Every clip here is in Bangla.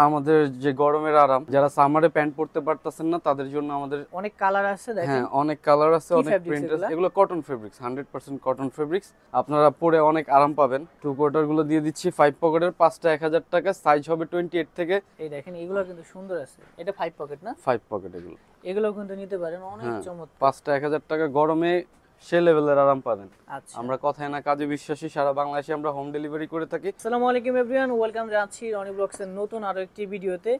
আমাদের যে গরমের আরাম, যারা সামারে প্যান্ট পরতে পারতেছেন না তাদের জন্য আমাদের অনেক কালার আছে দেখেন। হ্যাঁ, অনেক কালার আছে, কি অনেক fabrics প্রিন্ট আছে। এগুলা? এগুলো কটন ফেব্রিক্স, 100% কটন ফেব্রিক্স। আপনারা পরে অনেক আরাম পাবেন। টু কোয়ার্টার গুলো দিয়ে দিচ্ছি 5 পকেটের, 5টা 1000 টাকা, সাইজ হবে 28 থেকে। এই দেখেন এগুলো কিন্তু সুন্দর আছে। এটা 5 পকেট না? 5 পকেট এগুলো। এগুলো কিন্তু নিতে পারেন, অনেক হ্যাঁ, চমৎকার। 5টা 1000 টাকা, গরমে সে লেভেলের আরাম পাবেন। আচ্ছা, আমরা কথায় না কাজে বিশ্বাসী, সারা বাংলাদেশে আমরা হোম ডেলিভারি করে থাকি। আসসালামু আলাইকুম এভরিওয়ান, ওয়েলকাম জানাচ্ছি রনি ব্লগসের নতুন আরো একটি ভিডিওতে।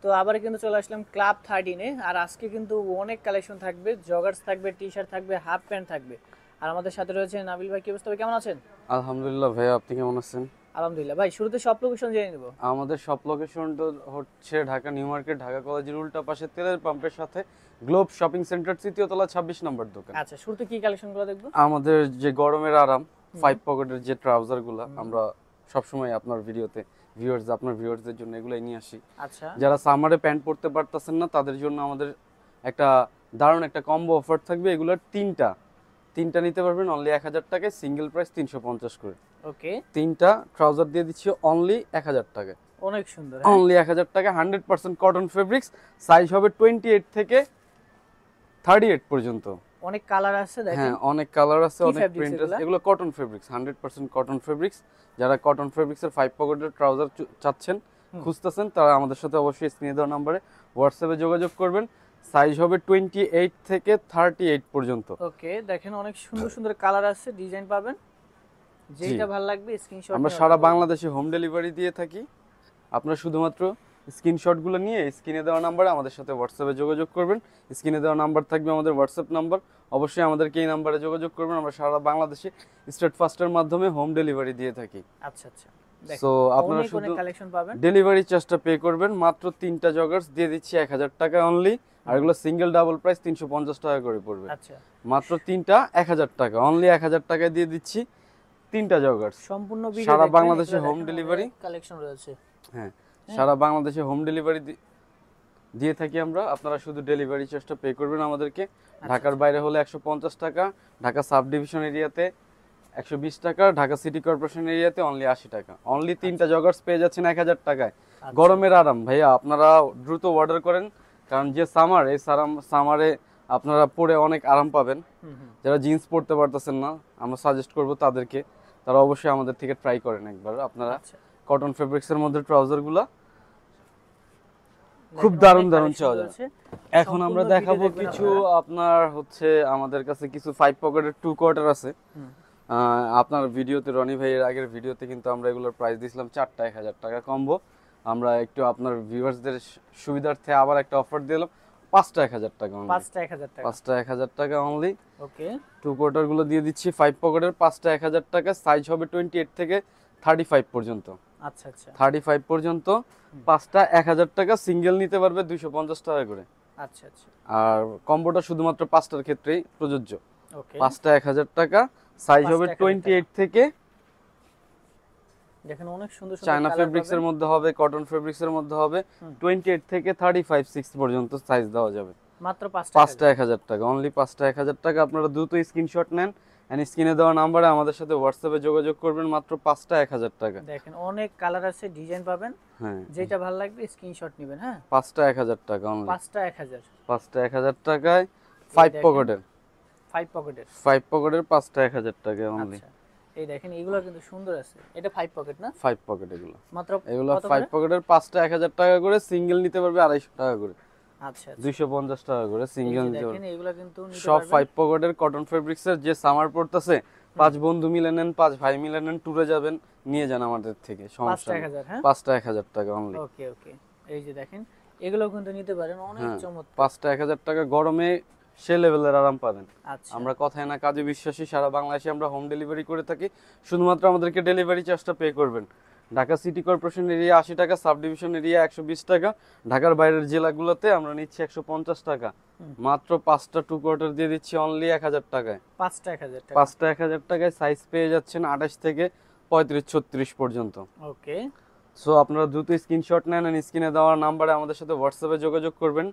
তো আবার কিন্তু চলে আসলাম ক্লাব 13-এ। আর আজকে কিন্তু অনেক কালেকশন থাকবে, জগার্স থাকবে, টি শার্ট থাকবে, হাফ প্যান্ট থাকবে। আর আমাদের সাথে রয়েছে নাবিল ভাই। কি অবস্থা ভাই, কেমন আছেন? আলহামদুলিল্লাহ ভাইয়া, আপনি কেমন আছেন? আলহামদুলিল্লাহ ভাই। শুরুতে সব লোকেশন জেনে নেব। আমাদের সব লোকেশনটা হচ্ছে ঢাকা নিউ মার্কেট, ঢাকা কলেজের উল্টা পাশে তেলের পাম্পের সাথে গ্লোব শপিং সেন্টার, তৃতীয় তলা, 26 নম্বর দোকান। আচ্ছা, শুরুতে কি কালেকশনগুলো দেখবো? আমাদের যে গরমের আরাম 5 পকেটের যে ট্রাউজার গুলা আমরা সবসময় আপনার ভিউয়ার্সদের জন্য এগুলাই নিয়ে আসি। আচ্ছা, যারা সামারে প্যান্ট পরতে পারতেছেন না তাদের জন্য আমাদের একটা দারুণ একটা কম্বো অফার থাকবে। এগুলোর তিনটা নিতে পারবেন অনলি 1000 টাকায়, সিঙ্গেল প্রাইস 350 করে। ওকে। তিনটা ট্রাউজার দিয়ে দিচ্ছি অনলি 1000 টাকায়, অনেক সুন্দর। অনলি 1000 টাকা, 100% কটন ফেব্রিক্স। সাইজ হবে 28 থেকে 38 পর্যন্ত। অনেক কালার আছে দেখেন। হ্যাঁ, অনেক কালার আছে, কি অনেক fabrics প্রিন্ট আছে। এগুলা? এগুলো কটন ফেব্রিক্স, 100% কটন ফেব্রিক্স। যারা কটন ফেব্রিক্সের 5 পকেটের ট্রাউজার চাচ্ছেন, খুঁজতেছেন, তারা আমাদের সাথে অবশ্যই স্ক্রিনে দেওয়া নম্বরে হোয়াটসঅ্যাপে যোগাযোগ করবেন। সাইজ হবে 28 থেকে 38 পর্যন্ত। ওকে, দেখেন অনেক সুন্দর সুন্দর কালার আছে, ডিজাইন পাবেন। যেটা ভালো লাগবে স্ক্রিনশট আমরা সারা বাংলাদেশে হোম ডেলিভারি দিয়ে থাকি। আপনারা শুধুমাত্র স্ক্রিনশটগুলো নিয়ে স্ক্রিনে দেওয়া নাম্বারে আমাদের সাথে হোয়াটসঅ্যাপে যোগাযোগ করবেন। স্ক্রিনে দেওয়া নাম্বার থাকবে আমাদের হোয়াটসঅ্যাপ নাম্বার, অবশ্যই আমাদেরকে এই নাম্বারে যোগাযোগ করবেন। আমরা সারা বাংলাদেশে স্টেট ফাস্টের মাধ্যমে হোম ডেলিভারি দিয়ে থাকি। আচ্ছা আচ্ছা, সো আপনারা অনেক শুধু কালেকশন পাবেন। ডেলিভারি চার্জটা পে করবেন। মাত্র 3টা জগার্স দিয়ে দিচ্ছি 1000 টাকা অনলি। আর এগুলো সিঙ্গেল ডাবল প্রাইস 350 টাকা করে পড়বে। আচ্ছা, মাত্র 3টা 1000 টাকা, অনলি 1000 টাকায় দিয়ে দিচ্ছি 3টা জগার্স। সম্পূর্ণ ভিডিও সারা দেখবেন, বাংলাদেশে এগুলো হোম দেখেন, ডেলিভারি অনেক কালেকশন রয়েছে। হ্যাঁ, সারা বাংলাদেশে হোম ডেলিভারি দিয়ে থাকি আমরা। আপনারা শুধু ডেলিভারি চার্জটা পে করবেন আমাদেরকে। ঢাকার বাইরে হলে 150 টাকা, ঢাকা সাব ডিভিশন এরিয়াতে 120 টাকা, ঢাকা সিটি কর্পোরেশন এরিয়াতে অনলি 80 টাকা। অনলি 3টা জগার্স পেয়ে যাচ্ছেন 1000 টাকায়। গরমের আরাম ভাইয়া, আপনারা দ্রুত অর্ডার করেন, কারণ যে সামার, এই সামারে আপনারা পরে অনেক আরাম পাবেন। যারা জিন্স পরতে পারতেছেন না, আমরা সাজেস্ট করব তাদেরকে, তারা অবশ্যই আমাদের থেকে ট্রাই করেন একবার। আপনারা কটন ফেব্রিক্সের মধ্যে ট্রাউজারগুলো খুব দারুণ চাওয়া যায়। এখন আমরা দেখাবো কিছু, আপনার হচ্ছে আমাদের কাছে কিছু 5 পকেটের 2 কোয়ার্টার আছে। আপনার ভিডিওতে, রনি ভাইয়ের আগের ভিডিওতে কিন্তু আমরা এগুলোর প্রাইস দিয়েছিলাম 4টা 1000 টাকা কম্বো। আমরা একটু আপনার ভিউয়ার্সদের সুবিধার্থে আবার একটা অফার দিলাম 5টা 1000 টাকা, 5টা 1000 টাকা অনলি। ওকে, 2 কোয়ার্টার গুলো দিয়ে দিচ্ছি 5 পকেটের, 5টা 1000 টাকা, সাইজ হবে 28 থেকে 35 পর্যন্ত। আচ্ছা আচ্ছা, 35 পর্যন্ত 5টা 1000 টাকা, সিঙ্গেল নিতে পারবে 250 টাকা করে। আচ্ছা আচ্ছা, আর কম্বোটা শুধুমাত্র 5টার ক্ষেত্রেই প্রযোজ্য। ওকে, 5টা 1000 টাকা, সাইজ হবে 28 থেকে। দেখেন অনেক সুন্দর সুন্দর চায়না কালার ফেব্রিক্স এর মধ্যে হবে, কটন ফেব্রিক্স এর মধ্যে হবে, 28 থেকে 35-6 পর্যন্ত সাইজ দেওয়া যাবে। মাত্র 5টা 1000 টাকা, অনলি 5টা 1000 টাকা। আপনারা দ্রুত স্ক্রিনশট নেন, এন্ড স্ক্রিনে দেওয়া নম্বরে আমাদের সাথে হোয়াটসঅ্যাপে যোগাযোগ করবেন। মাত্র 5টা 1000 টাকা। দেখেন অনেক কালার আছে, ডিজাইন পাবেন। হ্যাঁ, যেটা ভালো লাগবে স্ক্রিনশট নেবেন। হ্যাঁ, 5টা 1000 টাকা অনলি। 5টা 1000, 5টা 1000 টাকায় 5 পকেটের, 5 পকেটের, 5 পকেটের 5টা 1000 টাকা অনলি। আচ্ছা, এই দেখেন এগুলো কিন্তু সুন্দর আছে। এটা 5 পকেট না? 5 পকেট এগুলো, মাত্র এগুলো কত 5 করে? পকেটের 5টা 1000 টাকা করে, সিঙ্গেল নিতে পারবে 250 টাকা করে, আচ্ছা আচ্ছা, 250 টাকা করে সিঙ্গেল নিতে দেখেন পারবে। এগুলো কিন্তু নিতে সব পারবেন। 5 পকেটের কটন ফেব্রিক্সের, যে সামার পড়তেছে 5 বন্ধু মিলে নেন, 5 ভাই মিলে নেন, ট্যুরে যাবেন, নিয়ে যান আমাদের থেকে, সমস্যা 5টা নেই। 1000, হ্যাঁ, 5টা 1000 টাকা অনলি। ওকে ওকে, এই যে দেখেন এগুলো কিন্তু নিতে পারেন, অনেক হ্যাঁ, চমৎকার। 5টা 1000 টাকা, গরমে সে লেভেলের আরাম পাবেন। আচ্ছা, আমরা কথায় না কাজে বিশ্বাসী, সারা বাংলাদেশে আমরা হোম ডেলিভারি করে থাকি। শুধুমাত্র আমাদেরকে ডেলিভারি চার্জটা পে করবেন। ঢাকা সিটি কর্পোরেশন এরিয়া 80 টাকা, সাব ডিভিশন এরিয়া 120 টাকা, ঢাকার বাইরের জেলাগুলোতে আমরা নিচ্ছি 150 টাকা। মাত্র 5টা 2 কোয়ার্টার দিয়ে দিচ্ছি অনলি 1000 টাকায়। 5টা 1000 টাকা, 5টা 1000 টাকায় সাইজ পেয়ে যাচ্ছেন 28 থেকে 35-36 পর্যন্ত। ওকে, সো আপনারা দ্রুত স্ক্রিনশট নেন, স্ক্রিনে দেওয়া নাম্বারে আমাদের সাথে হোয়াটসঅ্যাপে যোগাযোগ করবেন।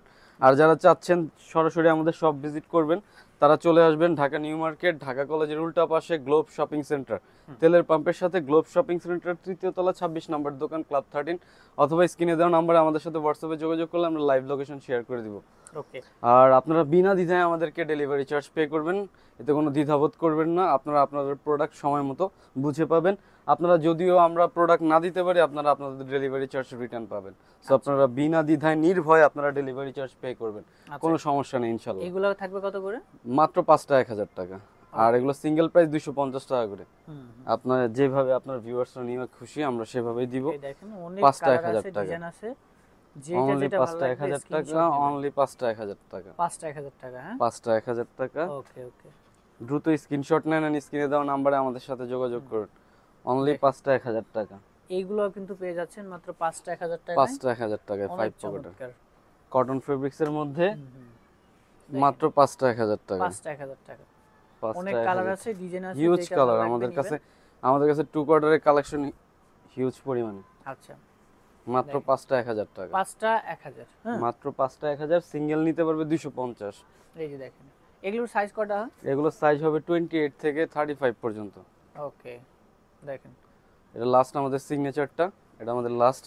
আর যারা চাচ্ছেন সরাসরি আমাদের শপ ভিজিট করবেন, তারা চলে আসবেন ঢাকা নিউ মার্কেট, ঢাকা কলেজের উল্টা পাশে গ্লোব শপিং সেন্টার, তেলের পাম্পের সাথে গ্লোব শপিং সেন্টার, তৃতীয় তলা 26 নম্বর দোকান, ক্লাব 13। অথবা স্ক্রিনে দেওয়া নাম্বারে আমাদের সাথে হোয়াটসঅ্যাপে যোগাযোগ করলে আমরা লাইভ লোকেশন শেয়ার করে দিব। ওকে, আর আপনারা বিনা দ্বিধায় আমাদেরকে ডেলিভারি চার্জ পে করবেন, এতে কোনো দ্বিধাবোধ করবেন না। আপনারা আপনাদের প্রোডাক্ট সময় মতো বুঝে পাবেন। আপনারা যদিও আমরা প্রোডাক্ট না দিতে পারি, আপনারা আপনাদের ডেলিভারি চার্জ রিটার্ন পাবেন। সো আপনারা বিনা দ্বিধায় নির্ভয়ে আপনারা ডেলিভারি চার্জ পে করবেন, কোনো সমস্যা নেই ইনশাল্লাহ। এগুলো থাকবে কত করে? মাত্র 5টা 1000 টাকা। আর এগুলো সিঙ্গেল প্রাইস 250 টাকা করে। আপনার যেভাবে আপনার ভিউয়ার্সরা নিয়ে খুশি আমরা সেভাবেই দিব। এই দেখেন অনেক 5টা কালার 1000 আছে, টাকা। ডিজাইন আছে, যেটা অনলি যেটা ভালো 5টা লাগবে 1000 টাকা, স্ক্রিনশট নেবেন। অনলি 5টা 1000 টাকা। 5টা 1000 টাকা, হ্যাঁ 5টা 1000 টাকা। ওকে ওকে। দ্রুত স্ক্রিনশট নেন, স্ক্রিনে দেওয়া নাম্বারে আমাদের সাথে যোগাযোগ করুন। অনলি 5টা 1000 টাকা। এইগুলো কিন্তু পেয়ে যাচ্ছেন মাত্র 5টা 1000 টাকা। 5টা 1000 টাকায় 5 পকেটের কটন ফেব্রিক্স এর মধ্যে মাত্র 5টা 1000 টাকা। 5টা 1000 টাকা। 5টা অনেক কালার আছে, ডিজাইন আছে, হিউজ যেটা কালার ভালো আমাদের লাগবে কাছে। নিবেন। আমাদের কাছে 2 কোয়ার্টারের কালেকশন হিউজ পরিমাণে। আচ্ছা, মাত্র 5টা 1000 টাকা। 5টা 1000, হ্যাঁ মাত্র 5টা 1000। সিঙ্গেল নিতে পারবে 250। এই যে দেখেন এগুলোর সাইজ কটা? এগুলো সাইজ হবে 28 থেকে 35 পর্যন্ত। ওকে, দেখেন এটা লাস্ট আমাদের সিগনেচারটা, এটা আমাদের লাস্ট।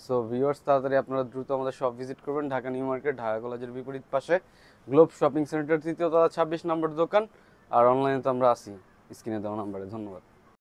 সো ভিউয়ার্স, তাড়াতাড়ি আপনারা দ্রুত আমাদের শপ ভিজিট করবেন, ঢাকা নিউ মার্কেট, ঢাকা কলেজের বিপরীত পাশে গ্লোব শপিং সেন্টার, তৃতীয় তলা 26 নম্বর দোকান। আর অনলাইনে তো আমরা আসি স্ক্রিনে দেওয়া নাম্বারে। ধন্যবাদ।